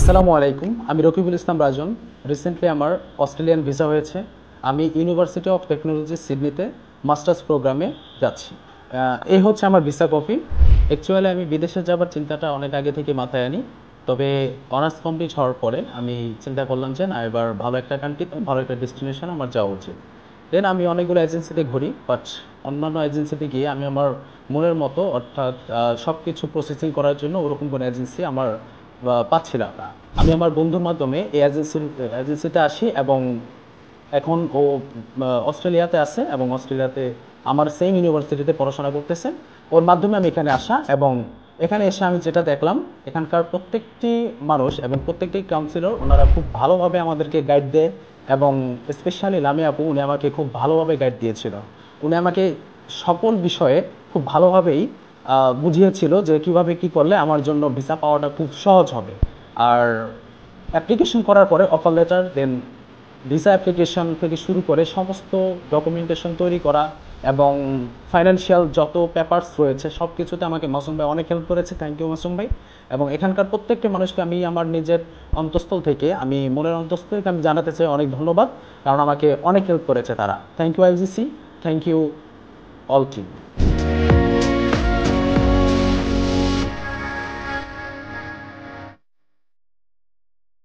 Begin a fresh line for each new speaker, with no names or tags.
আসসালামু আলাইকুম, আমি রকিবুল ইসলাম রাজন। রিসেন্টলি আমার অস্ট্রেলিয়ান ভিসা হয়েছে। আমি ইউনিভার্সিটি অফ টেকনোলজি সিডনিতে মাস্টার্স প্রোগ্রামে যাচ্ছি। এই হচ্ছে আমার ভিসা কপি। অ্যাকচুয়ালি আমি বিদেশে যাবার চিন্তাটা অনেক আগে থেকে মাথায় আনি, তবে অনার্স কমপ্লিট হওয়ার পরে আমি চিন্তা করলাম যে না, এবার ভালো একটা কান্ট্রিতে ভালো একটা ডেস্টিনেশন আমার যাওয়া উচিত। দেন আমি অনেকগুলো এজেন্সিতে ঘুরি, বাট অন্যান্য এজেন্সিতে গিয়ে আমি আমার মনের মতো, অর্থাৎ সব কিছু প্রসেসিং করার জন্য ওরকম কোনো এজেন্সি আমার পাচ্ছিলাম না। আমি আমার বন্ধুর মাধ্যমে এই এজেন্সিতে আসি এবং এখন ও অস্ট্রেলিয়াতে আছে এবং অস্ট্রেলিয়াতে আমার সেম ইউনিভার্সিটিতে পড়াশোনা করতেছে। ওর মাধ্যমে আমি এখানে আসা, এবং এখানে এসে আমি যেটা দেখলাম, এখানকার প্রত্যেকটি মানুষ এবং প্রত্যেকটি কাউন্সিলর ওনারা খুব ভালোভাবে আমাদেরকে গাইড দেয়, এবং স্পেশালি লামিয়া আপু, উনি আমাকে খুব ভালোভাবে গাইড দিয়েছিল। উনি আমাকে সকল বিষয়ে খুব ভালোভাবেই বুঝিয়েছিল যে কিভাবে কি করলে আমার জন্য ভিসা পাওয়াটা খুব সহজ হবে। আর অ্যাপ্লিকেশন করার পরে অফার লেটার, দেন ভিসা অ্যাপ্লিকেশন থেকে শুরু করে সমস্ত ডকুমেন্টেশন তৈরি করা এবং ফাইন্যান্সিয়াল যত পেপারস রয়েছে সব কিছুতে আমাকে মাসুম ভাই অনেক হেল্প করেছে। থ্যাংক ইউ মাসুম ভাই। এবং এখানকার প্রত্যেকটি মানুষকে আমি আমার নিজের অন্তঃস্থল থেকে, আমি মনের অন্তঃস্থল থেকে আমি জানাতে চাই অনেক ধন্যবাদ, কারণ আমাকে অনেক হেল্প করেছে তারা। Thank you IGC, thank you all team.